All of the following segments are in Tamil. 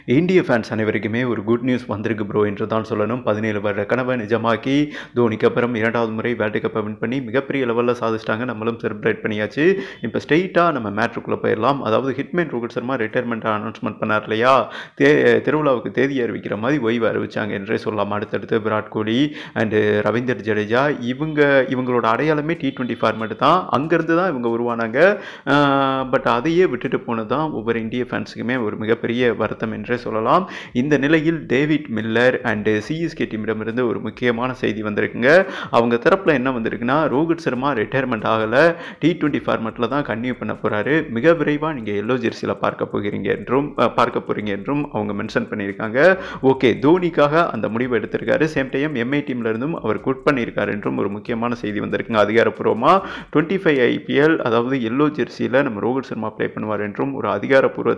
இந்திய ஃபேன்ஸ் அனைவருக்குமே ஒரு குட் நியூஸ் வந்திருக்கு ப்ரோ என்று தான் சொல்லணும். 17 வருட கனவை நிஜமாக்கி தோனிக்கு அப்புறம் 2வது முறை வேர்ல்டு கப்பை வின் பண்ணி மிகப்பெரிய லெவலில் சாதிச்சிட்டாங்க. நம்மளும் செலிப்ரேட் பண்ணியாச்சு. இப்போ ஸ்ட்ரெயிட்டாக நம்ம மேட்ருக்குள்ளே போயிடலாம். அதாவது Hitman Rohit Sharma retirement announcement பண்ணார் இல்லையா, திருவிழாவுக்கு தேதி அறிவிக்கிற மாதிரி ஓய்வு அறிவிச்சாங்க என்றே சொல்லலாம். அடுத்தடுத்து விராட் கோலி அண்டு ரவீந்தர் ஜடேஜா இவங்களோட அடையாளமே T20 ஃபார்மேட் தான். அங்கேருந்து தான் இவங்க உருவானாங்க. பட் அதையே விட்டுட்டு போனது தான் ஒவ்வொரு இந்திய ஃபேன்ஸுக்குமே ஒரு மிகப்பெரிய வருத்தம் என்றே சொல்லலாம். இந்த நிலையில் டேவிட் மில்லர் அண்ட் சிஎஸ்கே டீமிடமிருந்து ஒரு முக்கியமான செய்தி வந்திருக்குங்க. அவங்க தரப்பில் என்ன வந்திருக்குன்னா, ரோஹித் சர்மா ரிட்டையர்மெண்ட் ஆகலை, T20 ஃபார்மேட்டில் தான் கன்டினியூ பண்ண போகிறாரு. மிக விரைவாக நீங்கள் எல்லோ ஜெர்சியில் பார்க்க போகிறீங்க என்றும் அவங்க மென்ஷன் பண்ணியிருக்காங்க. ஓகே, தோனிக்காக அந்த முடிவை எடுத்திருக்காரு. சேம் டைம் எம்ஐ டீம்ல இருந்தும் அவர் குட் பண்ணியிருக்காரு என்றும் ஒரு முக்கியமான செய்தி வந்திருக்குங்க. அதிகாரப்பூர்வமாக 25 IPL அதாவது எல்லோ ஜெர்சியில் நம்ம ரோஹித் சர்மா ப்ளே பண்ணுவார் என்றும் ஒரு அதிகாரப்பூர்வ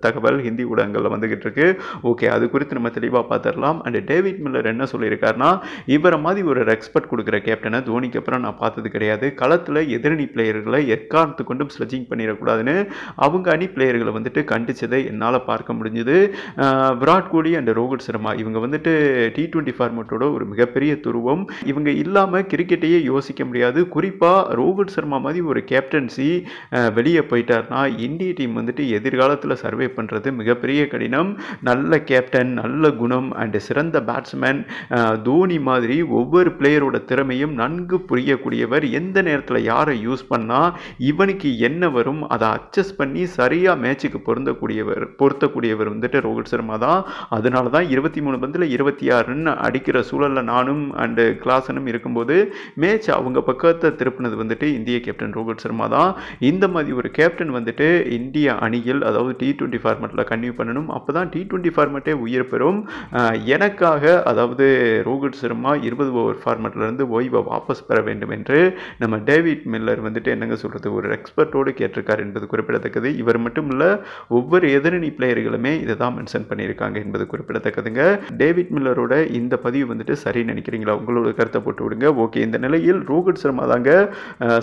தகவல் ஹிந்தி ஊடகங்களில் வந்துகிட்டு இருக்கு. ஓகே, அது குறித்து நம்ம தெளிவாக பார்த்துடலாம். அண்ட் டேவிட் மில்லர் என்ன சொல்லியிருக்காருன்னா, இவரை மாதிரி ஒரு ரெஸ்பெக்ட் கொடுக்குற கேப்டனை தோனிக்கு அப்புறம் நான் பார்த்தது கிடையாது. களத்தில் எதிரணி பிளேயர்களை எக்காரணத்து கொண்டும் ஸ்லெட்ஜிங் பண்ணிடக்கூடாதுன்னு அவங்க அணி பிளேயர்களை வந்துட்டு கண்டிச்சதை என்னால் பார்க்க முடிஞ்சுது. விராட் கோலி அண்ட் ரோஹித் சர்மா இவங்க வந்துட்டு T20 ஃபார்மேட்டோட ஒரு மிகப்பெரிய துருவம். இவங்க இல்லாமல் கிரிக்கெட்டையே யோசிக்க முடியாது. குறிப்பாக ரோஹித் சர்மா மாதிரி ஒரு கேப்டன்சி வெளியே போயிட்டார்னா இந்திய டீம் வந்துட்டு எதிர்காலத்தில் சர்வே பண்ணுறது மிகப்பெரிய கடினம். நல்ல கேப்டன், நல்ல குணம் அண்ட் சிறந்த பேட்ஸ்மேன், தோனி மாதிரி ஒவ்வொரு பிளேயரோட திறமையும் நன்கு புரியக்கூடியவர். எந்த நேரத்தில் யாரை யூஸ் பண்ணால் இவனுக்கு என்ன வரும் அதை அட்ஜஸ்ட் பண்ணி சரியாக மேட்சுக்கு பொருத்தக்கூடியவர் வந்துட்டு ரோஹித் சர்மா தான். அதனால தான் 23 பந்தில் 26 ரன் அடிக்கிற சூழலில் நானும் அண்டு கிளாஸனும் இருக்கும்போது மேட்ச் அவங்க பக்கத்தை திருப்பினது வந்துட்டு இந்திய கேப்டன் ரோஹித் சர்மா தான். இந்த மாதிரி ஒரு கேப்டன் வந்துட்டு இந்திய அணியில் அதாவது T20 ஃபார்மேட்டில் கன்டினியூ பண்ணணும். அப்போ தான் T20 ஃபார்மேட்டே உயிர் பெறும். எனக்காக அதாவது ரோஹித் சர்மா 20 ஓவர் ஃபார்மேட்லேருந்து ஓய்வை வாபஸ் பெற வேண்டும் என்று நம்ம டேவிட் மில்லர் வந்துட்டு என்னங்க சொல்கிறது ஒரு எக்ஸ்பர்ட்டோடு கேட்டிருக்கார் என்பது குறிப்பிடத்தக்கது. இவர் மட்டும் இல்லை, ஒவ்வொரு எதிரணி பிளேயர்களுமே இதை தான் மென்ஷன் பண்ணியிருக்காங்க என்பது குறிப்பிடத்தக்கதுங்க. டேவிட் மில்லரோட இந்த பதிவு வந்துட்டு சரி நினைக்கிறீங்களா? உங்களோட கருத்தை போட்டு விடுங்க. ஓகே, இந்த நிலையில் ரோஹித் சர்மா தாங்க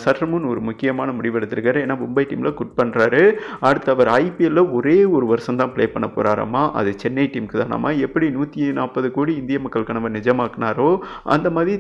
சற்று முன் ஒரு முக்கியமான முடிவு எடுத்திருக்காரு. ஏன்னா மும்பை டீமில் குட் பண்ணுறாரு. அடுத்து அவர் IPL ஒரே ஒரு வருஷம் தான் ப்ளே பண்ண போகிறாராமா. அது சென்னை டீமுக்கு தானாமா. எப்படி 140 கோடி இந்திய மக்கள் கனவை நிஜமாக்குனாரோ அந்த மாதிரி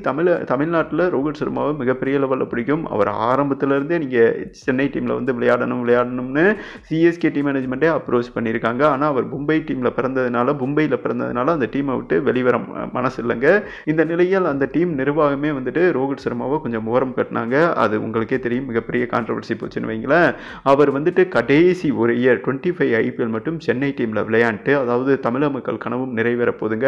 தமிழ்நாட்டில் ரோஹித் சர்மாவை மிகப்பெரிய லெவலில் பிடிக்கும். அவர் ஆரம்பத்திலேருந்தே நீங்கள் சென்னை டீமில் வந்து விளையாடணும்னு சிஎஸ்கே டீம் மேனேஜ்மெண்ட்டே அப்ரோச் பண்ணியிருக்காங்க. ஆனால் அவர் மும்பையில் பிறந்ததுனால அந்த டீமை விட்டு வெளிவர மனசு இல்லைங்க. இந்த நிலையில் அந்த டீம் நிர்வாகமே வந்துட்டு ரோஹித் சர்மாவை கொஞ்சம் ஓரம் கட்டினாங்க. அது உங்களுக்கே தெரியும், மிகப்பெரிய கான்ட்ரவர்சி போச்சுன்னு வைங்களேன். அவர் வந்துட்டு கடைசி ஒரு இயர் 25 IPL மட்டும் சென்னை டீமில் விளையாண்டு அதாவது தமிழக மக்கள் கனவும் நிறைவேற போதுங்க.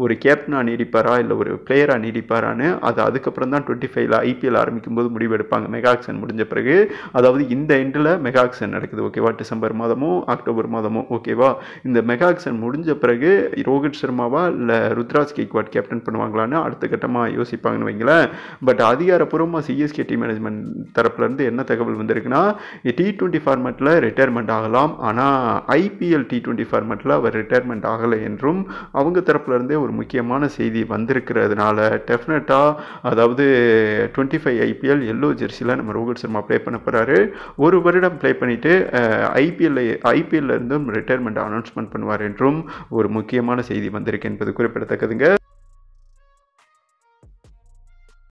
ஒரு கேப்டனாக நீடிப்பாரா இல்லை ஒரு பிளேயராக நீடிப்பாரான்னு அது அதுக்கப்புறம் தான் 25 IPL ஆரம்பிக்கும் போது முடிவு எடுப்பாங்க. மெகா ஆக்ஷன் முடிஞ்ச பிறகு, அதாவது இந்த எண்டில் மெகா ஆக்ஷன் நடக்குது ஓகேவா, டிசம்பர் மாதமோ அக்டோபர் மாதமோ ஓகேவா. இந்த மெகா ஆக்ஷன் முடிஞ்ச பிறகு ரோஹித் சர்மாவா இல்லை ருத்ராஜ் கெய்க்வாட் கேப்டன் பண்ணுவாங்களான்னு அடுத்த கட்டமாக யோசிப்பாங்கன்னு வைங்களேன். பட் அதிகாரப்பூர்வமாக சிஎஸ்கே டீம் மேனேஜ்மெண்ட் தரப்புலேருந்து என்ன தகவல் வந்திருக்குன்னா, T20 ஃபார்மேட்டில் ரிட்டையர்மெண்ட் ஆகலாம், ஆனால் IPL T20 ஃபார்மேட்டில் அவர் ரிட்டையர்மெண்ட் ஆகலை என்றும் அவங்க தரப்புலேருந்தே ஒரு முக்கியமான செய்தி வந்திருக்கிறதுனால டெஃபினட்டாக அதாவது 25 IPL எல்லோ ஜெர்சியில் நம்ம ரோஹித் சர்மா ப்ளே பண்ண போகிறாரு. ஒரு வருடம் ப்ளே பண்ணிவிட்டு IPL இருந்தும் ரிட்டையர்மெண்ட் அனௌன்ஸ்மெண்ட் பண்ணுவார் என்றும் ஒரு முக்கியமான செய்தி வந்திருக்கு என்பது குறிப்பிடத்தக்கதுங்க.